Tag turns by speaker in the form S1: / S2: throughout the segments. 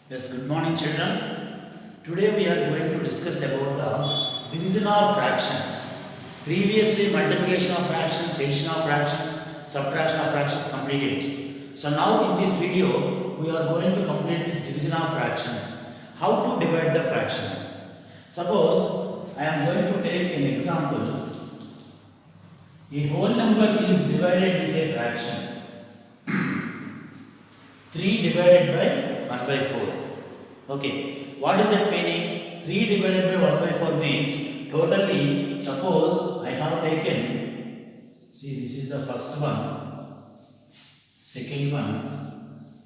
S1: Yes, good morning children. Today we are going to discuss about the division of fractions. Previously multiplication of fractions, addition of fractions, subtraction of fractions completed. So now in this video we are going to complete this division of fractions. How to divide the fractions. Suppose I am going to take an example. A whole number is divided with a fraction. 3 divided by 1 by 4. Okay, what is that meaning? 3 divided by 1 by 4 means totally, suppose I have taken, see this is the first one, second one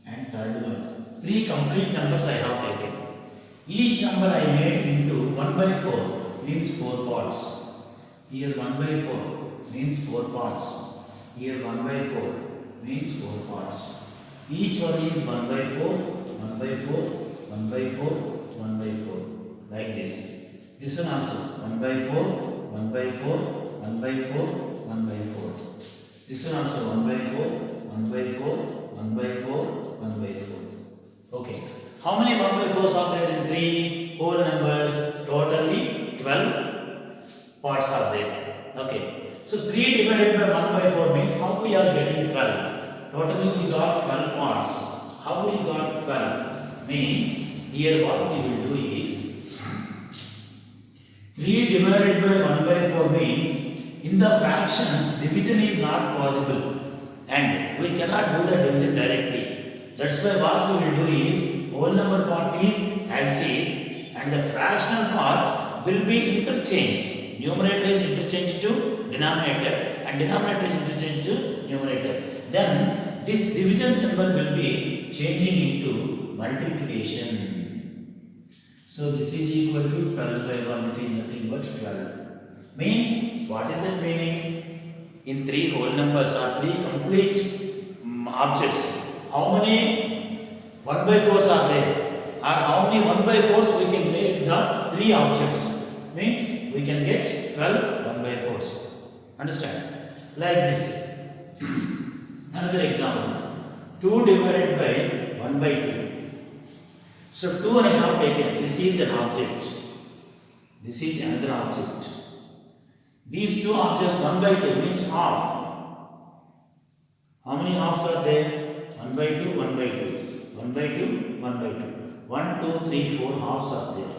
S1: and third one. 3 complete numbers I have taken. Each number I made into 1 by 4 means 4 parts. Here 1 by 4 means 4 parts. Here 1 by 4 means 4 parts. Each one is 1 by 4, 1 by 4, 1 by 4, 1 by 4. Like this. This one also 1 by 4, 1 by 4, 1 by 4, 1 by 4. This one also 1 by 4, 1 by 4, 1 by 4, 1 by 4. Okay. How many 1 by 4s are there in 3 whole numbers? Totally 12 parts are there. Okay. So 3 divided by 1 by 4 means how we are getting 12? Totally we got 12 parts. How we got 12? Means here what we will do is 3 divided by 1 by 4 means in the fractions division is not possible and we cannot do the division directly. That's why what we will do is whole number part is as it is and the fractional part will be interchanged. Numerator is interchanged to denominator and denominator is interchanged to numerator. Then this division symbol will be changing into multiplication. So this is equal to 12 by 1, it is nothing but 12. Means, what is that meaning? In 3 whole numbers or 3 complete objects, how many 1 by 4s are there? Or how many 1 by 4s we can make the 3 objects? Means, we can get 12 1 by 4s. Understand? Like this. Another example, 2 divided by 1 by 2. So 2 I have taken, this is an object, this is another object. These 2 objects 1 by 2 means half. How many halves are there? 1 by 2, 1 by 2, 1 by 2, 1 by 2. 1, 2, 3, 4 halves are there.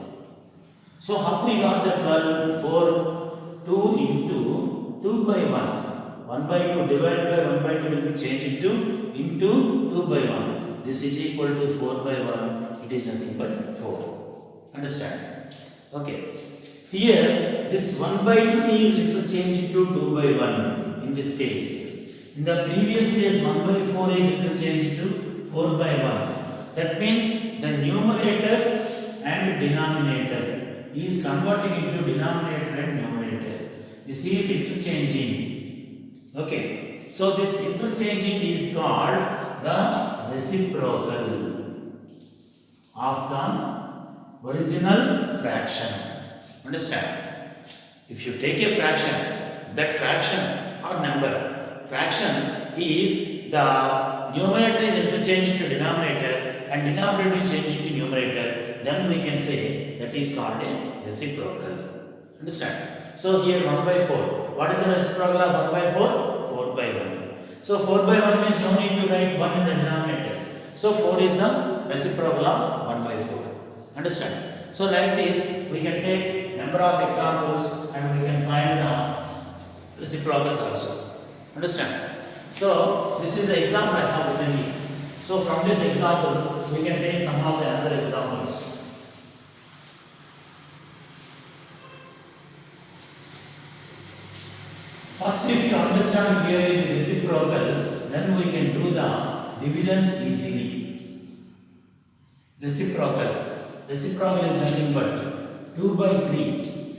S1: So how we got the 12? 4, 2 into 2 by 1. 1 by 2 divided by 1 by 2 will be changed into 2 by 1. This is equal to 4 by 1. It is nothing but 4. Understand? Okay. Here, this 1 by 2 is interchanged to 2 by 1 in this case. In the previous case, 1 by 4 is interchanged to 4 by 1. That means the numerator and denominator is converting into denominator and numerator. This is interchanging. Okay, so this interchanging is called the reciprocal of the original fraction. Understand? If you take a fraction, that fraction or number, fraction is the numerator is interchanged to denominator and denominator is changed to numerator, then we can say that is called a reciprocal. Understand? So here 1 by 4. What is the reciprocal of 1 by 4? 4 by 1. So 4 by 1 means no need to write 1 in the denominator. So 4 is the reciprocal of 1 by 4. Understand? So like this, we can take number of examples and we can find the reciprocals also. Understand? So this is the example I have written here. So from this example, we can take some of the other examples. First, if you understand clearly the reciprocal, then we can do the divisions easily. Reciprocal. Reciprocal is nothing but 2 by 3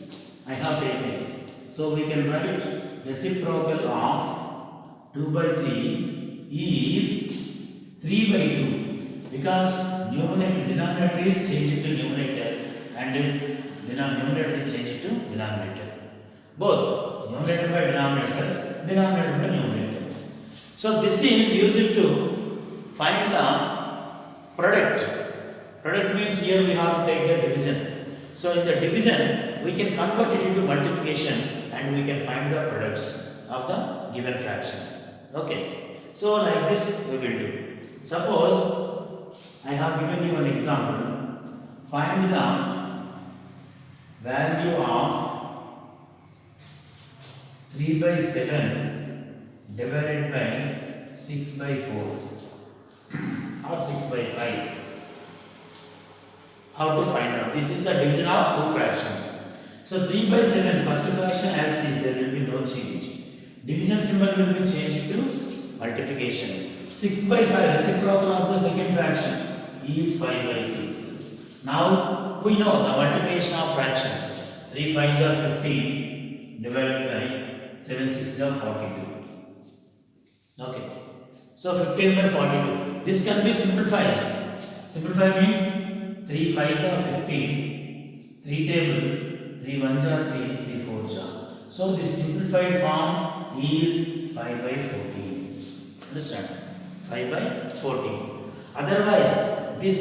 S1: I have taken. So we can write reciprocal of 2 by 3 is 3 by 2 because denominator is changed to numerator and numerator is changed to denominator. Both numerator by denominator, denominator by numerator. So this is used to find the product Product means here we have to take the division. So in the division, we can convert it into multiplication and we can find the products of the given fractions. Okay. So like this we will do. Suppose I have given you an example. Find the value of 3 by 7 divided by 6 by 4 or 6 by 5. How to find out? This is the division of two fractions. So 3 by 7, first fraction as it is, there will be no change. Division symbol will be changed to multiplication. 6 by 5, reciprocal of the second fraction is 5 by 6. Now we know the multiplication of fractions. 3 5s are 15 divided by 7 6s are 42. Okay. So 15 by 42. This can be simplified. Simplify means 3 5s are 15, 3 table, 3 1s are 3, 3 4s are. So this simplified form is 5 by 14. Understand? 5 by 14. Otherwise, this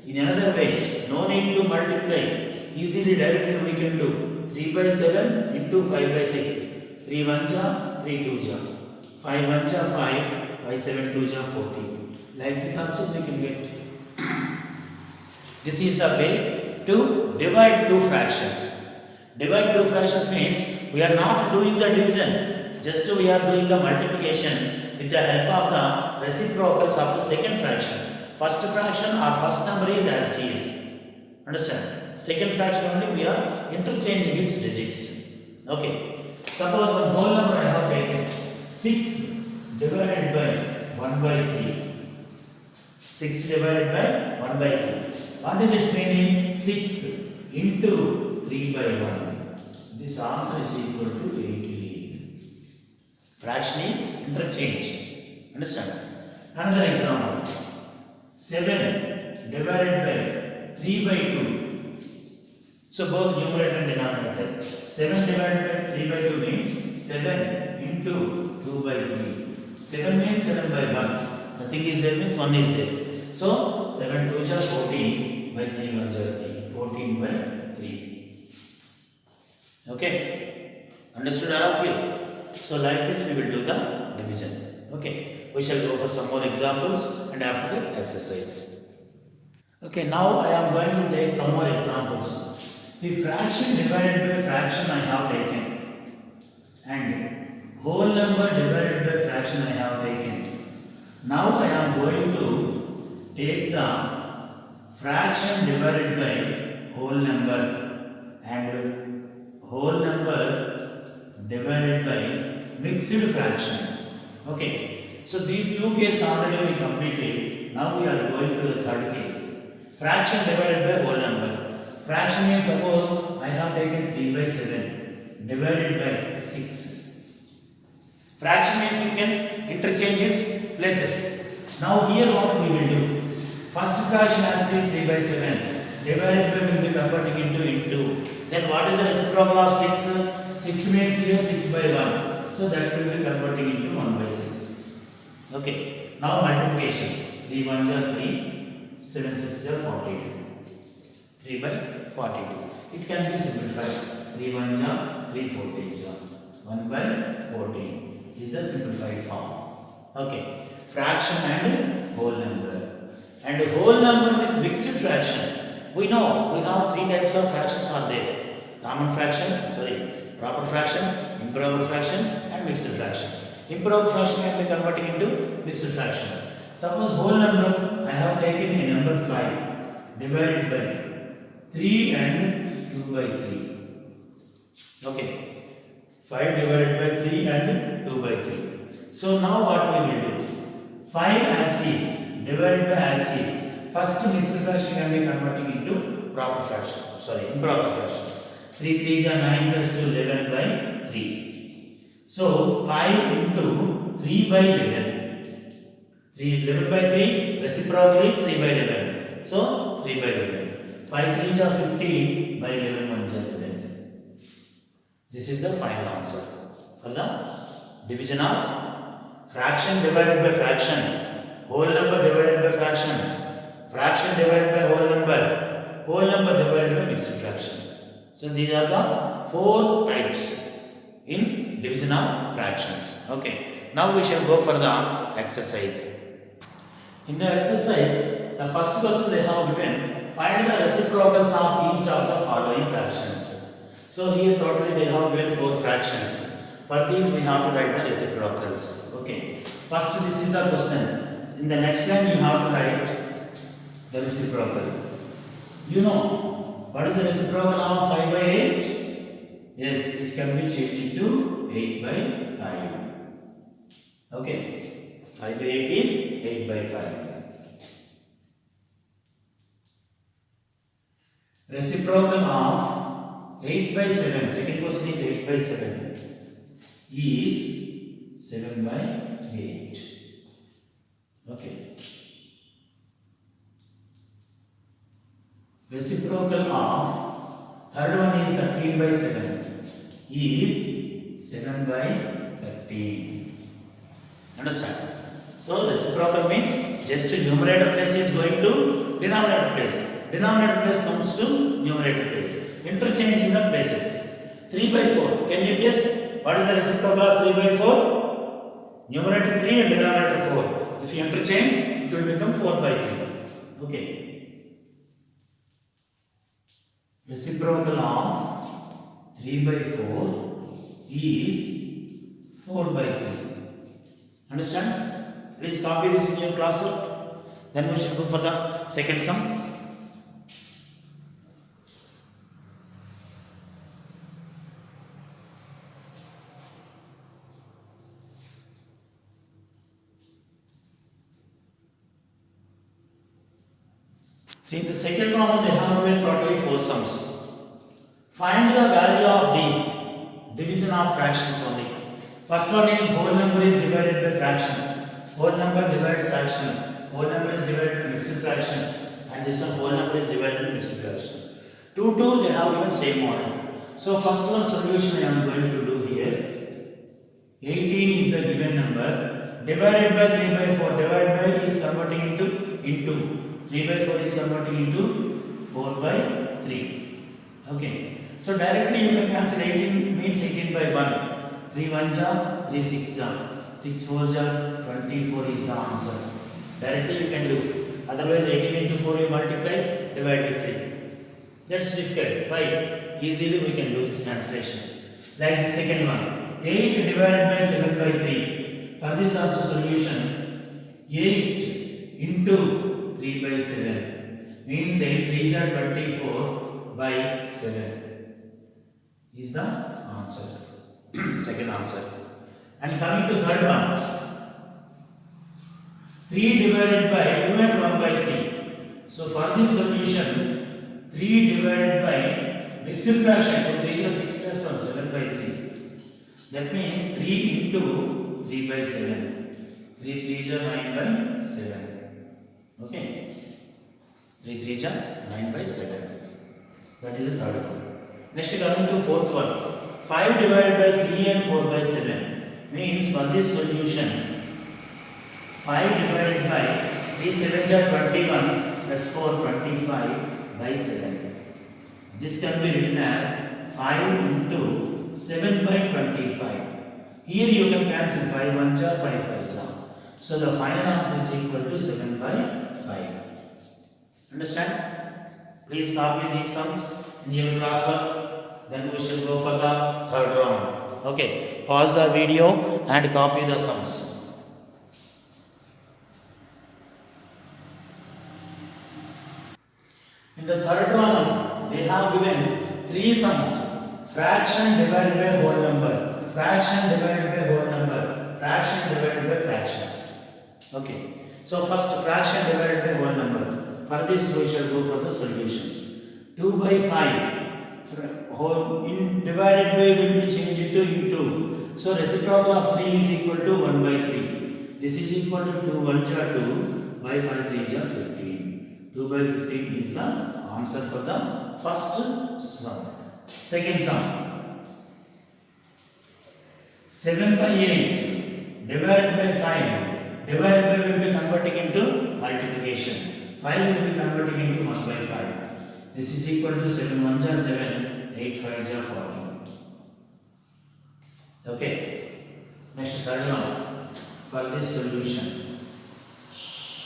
S1: in another way, no need to multiply. Easily directly we can do 3 by 7 into 5 by 6. 3 1s are 3 2s are. 5 1s are 5 by 7 2s are 14. Like this also we can get. This is the way to divide two fractions. Divide two fractions means we are not doing the division, just we are doing the multiplication with the help of the reciprocals of the second fraction. First fraction or first number is as it is. Understand? Second fraction only we are interchanging its digits. Okay. Suppose one whole number I have taken 6 divided by 1 by 3. 6 divided by 1 by 3. What is its meaning? 6 into 3 by 1. This answer is equal to 18. Fraction is interchanged. Understand? Another example. 7 divided by 3 by 2. So both numerator and denominator. 7 divided by 3 by 2 means 7 into 2 by 3. 7 means 7 by 1. Nothing is there means 1 is there. So 7 2s are 14 by 3 1s are 3. 14 by 3. Okay. Understood all of you? So like this we will do the division. Okay. We shall go for some more examples and after that exercise. Okay. Now I am going to take some more examples. See, fraction divided by fraction I have taken and whole number divided by fraction I have taken. Now I am going to take the fraction divided by whole number and whole number divided by mixed fraction. Okay. So these two cases already we completed. Now we are going to the third case. Fraction divided by whole number. Fraction means suppose I have taken 3 by 7 divided by 6. Fraction means we can interchange its places. Now here what we will do? First fraction as is 3 by 7 divided by will be converting into. Then what is the reciprocal of 6? 6 means here 6 by 1. So that will be converting into 1 by 6. Okay. Now multiplication. 3 1s are 3, 7 6s are 42. 3 by 42. It can be simplified. 3 1s are 3 14s are 1 by 14 is the simplified form. Okay. Fraction and whole number. And whole number with mixed fraction. We know we have three types of fractions are there. Common fraction, proper fraction, improper fraction and mixed fraction. Improper fraction can be converting into mixed fraction. Suppose whole number I have taken a number 5 divided by 3 and 2 by 3. Okay. 5 divided by 3 and 2 by 3. So now what we will do? 5 as it is divided by as it is. First mixed fraction can be converting into proper fraction. Improper fraction. 3 3s are 9 plus 2 11 by 3. So 5 into 3 by 11. 11 by 3 reciprocal is 3 by 11. So 3 by 11. 5 3s are 15 by 11 1s are 11. This is the final answer for the division of fraction divided by fraction, whole number divided by fraction, fraction divided by whole number divided by mixed fraction. So these are the 4 types in division of fractions. Okay, now we shall go for the exercise. In the exercise, the first question they have given, find the reciprocals of each of the following fractions. So here totally they have given 4 fractions. For these we have to write the reciprocals. Okay, first this is the question. In the next line you have to write the reciprocal. You know what is the reciprocal of 5 by 8? Yes, it can be changed into 8 by 5. Okay, 5 by 8 is 8 by 5. Reciprocal of 8 by 7, second question is 8 by 7, is 7 by 8. Okay. Reciprocal of third one is 13 by 7, is 7 by 13. Understand? So reciprocal means just numerator place is going to denominator place. Denominator place comes to numerator place. Interchanging the places. 3 by 4. Can you guess what is the reciprocal of 3 by 4? Numerator 3 and denominator 4. If you interchange, it will become 4 by 3. Okay. Reciprocal of 3 by 4 is 4 by 3. Understand? Please copy this in your classwork. Then we shall go for the second sum. See, in the second problem they have given totally 4 sums. Find the value of these division of fractions only. First one is whole number is divided by fraction. Whole number divides fraction. Whole number is divided by mixed fraction. And this one whole number is divided by mixed fraction. 2 they have given same model. So first one solution I am going to do here. 18 is the given number. Divided by 3 by 4. Divided by is converting into. 3 by 4 is converting into 4 by 3. Okay. So directly you can cancel 18 means 18 by 1. 3 1 ja, 3 6 ja, 6 4 ja, 24 is the answer. Directly you can do. Otherwise 18 into 4 you multiply, divide with 3. That's difficult. Why? Easily we can do this cancellation. Like the second one. 8 divided by 7 by 3. For this also solution. 8 into 3 by 7 means 8 3s are 24 by 7 is the answer. Second answer. And coming to third one, 3 divided by 2 and 1 by 3. So for this solution, 3 divided by mixed fraction, 3 is 6 plus 1, 7 by 3. That means 3 into 3 by 7. 3 3s are 9 by 7. Okay. 3 3s are 9 by 7. That is the third one. Next coming to fourth one. 5 divided by 3 and 4 by 7 means for this solution 5 divided by 3 7s are 21 plus 4 25 by 7. This can be written as 5 into 7 by 25. Here you can cancel 5 1s are 5 5s are. So the final answer is equal to 7 by 5. Understand? Please copy these sums in your classwork. Then we shall go for the third round. Okay. Pause the video and copy the sums. In the third round, they have given 3 sums. Fraction divided by whole number. Fraction divided by whole number. Fraction divided by fraction. Okay. So first fraction divided by whole number. For this we shall go for the solution. 2 by 5 whole in divided by will be changed to into. So reciprocal of 3 is equal to 1 by 3. This is equal to 2 1 are 2 by 5 3 is 15. 2 by 15 is the answer for the first sum. Second sum. 7 by 8 divided by 5. Divided by will be converting into multiplication. 5 will be converting into 1 by 5. This is equal to 7 1 are 7, 8 5 are 40. Okay. Next third one. For this solution,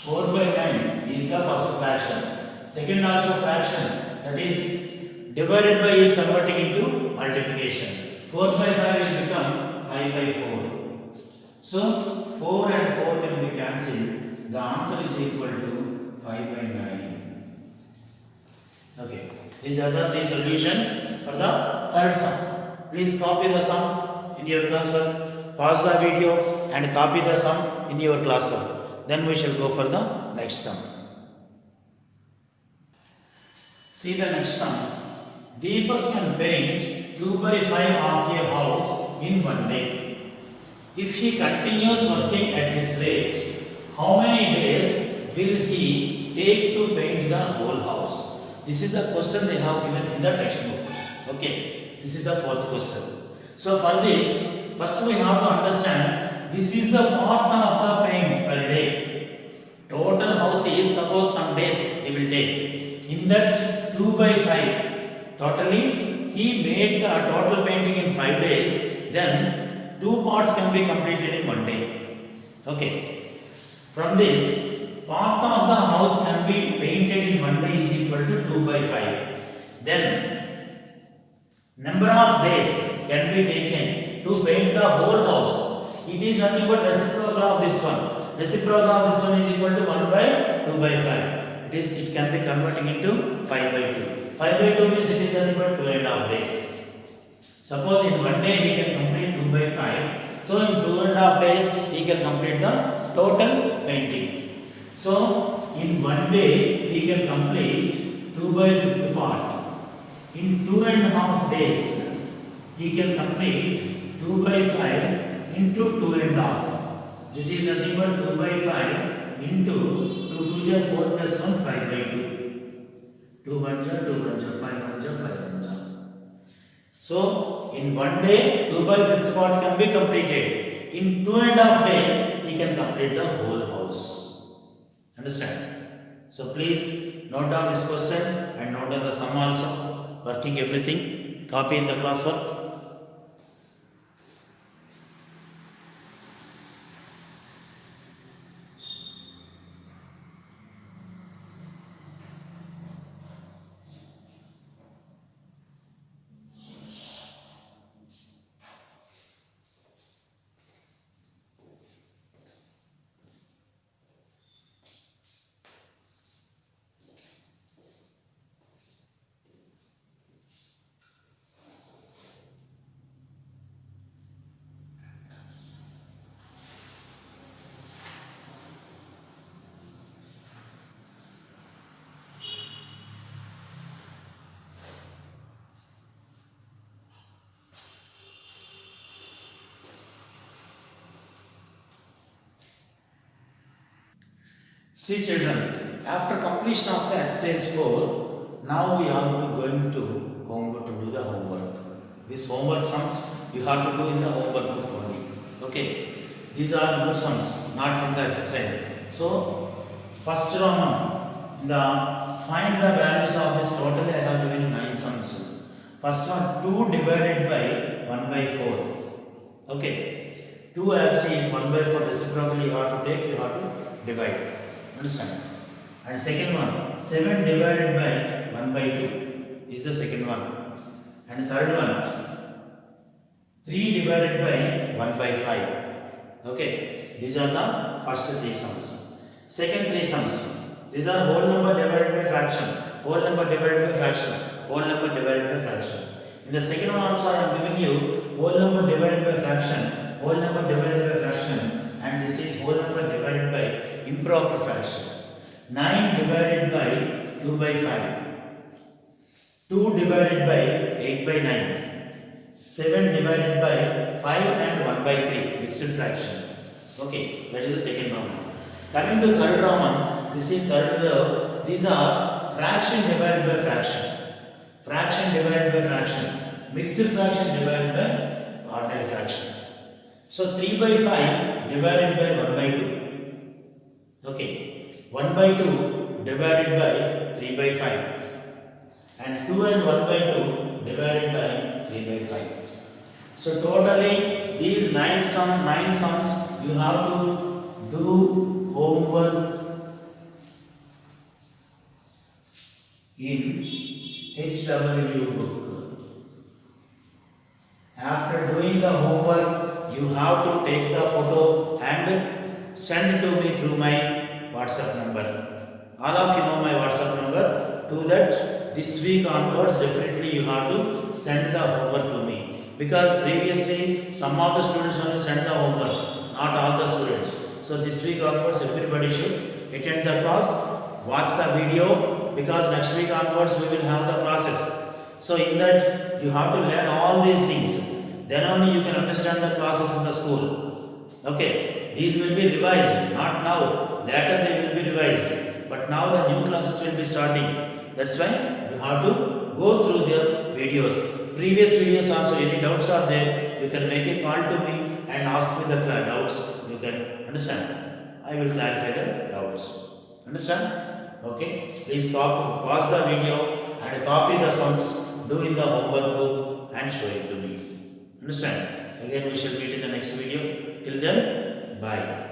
S1: 4 by 9 is the first fraction. Second also fraction, that is divided by is converting into multiplication. 4 by 5 will become 5 by 4. So 4 and 4 can be cancelled. The answer is equal to 5 by 9. Okay. These are the three solutions for the third sum. Please copy the sum in your classwork. Pause the video and copy the sum in your classwork. Then we shall go for the next sum. See the next sum. Deepak can paint 2 by 5 of a house in one day. If he continues working at this rate, how many days will he take to paint the whole house? This is the question they have given in the textbook. Okay, this is the fourth question. So for this, first we have to understand this is the part of the paint per day. Total house is suppose some days he will take. In that 2 by 5, totally he made the total painting in 5 days. Then 2 parts can be completed in 1 day. Okay. From this, part of the house can be painted in 1 day is equal to 2 by 5. Then, number of days can be taken to paint the whole house. It is nothing but reciprocal of this one. Reciprocal of this one is equal to 1 by 2 by 5. It can be converting into 5 by 2. 5 by 2 means it is nothing but 2.5 days. Suppose in 1 day he can complete 2 by 5. So in 2.5 days he can complete the total painting. So in 1 day he can complete 2 by 5th part. In 2.5 days he can complete 2 by 5 into 2.5. This is nothing but 2 by 5 into 2 2 is 4 plus 1 5 by 2. 2 1 is 2 1 is 5 1 is 5 1 is. So in 1 day 2 by 5th part can be completed. In 2.5 days he can complete the whole house. Understand? So please note down this question and note down the sum also. Working everything. Copy in the classwork. See children, after completion of the exercise 4, now we are going to homework to do the homework. This homework sums you have to do in the homework book only. Okay, these are new sums, not from the exercise. So first Roman, the find the values of this total. I have given 9 sums. First one 2 divided by 1 by 4. Okay, 2 as t is 1 by 4 reciprocally you have to take, you have to divide. Understand? And second one 7 divided by 1 by 2 is the second one. And third one 3 divided by 1 by 5. Okay, these are the first 3 sums. Second 3 sums, these are whole number divided by fraction, whole number divided by fraction, whole number divided by fraction. In the second one also I am giving you whole number divided by fraction, whole number divided by fraction, and this is whole number divided by improper fraction. 9 divided by 2 by 5, 2 divided by 8 by 9, 7 divided by 5 and 1 by 3, mixed fraction. Okay, that is the second Roman. Coming to third Roman, this is third row. These are fraction divided by fraction, fraction divided by fraction, mixed fraction divided by ordinary fraction. So 3 by 5 divided by 1 by 2. Okay, 1 by 2 divided by 3 by 5 and 2 and 1 by 2 divided by 3 by 5. So totally these 9 sums you have to do homework in HW book. After doing the homework, you have to take the photo and send it to me through my WhatsApp number. All of you know my WhatsApp number. To that, this week onwards, definitely you have to send the homework to me. Because previously, some of the students only sent the homework, not all the students. So this week onwards, everybody should attend the class, watch the video, because next week onwards we will have the classes. So in that, you have to learn all these things. Then only you can understand the classes in the school. Okay, these will be revised, not now. Later they will be revised. But now the new classes will be starting. That's why you have to go through the videos. Previous videos also, any doubts are there, you can make a call to me and ask me the doubts. You can understand. I will clarify the doubts. Understand? Okay. Please pause the video and copy the sums, do in the homework book and show it to me. Understand? Again we shall meet in the next video. Till then, bye.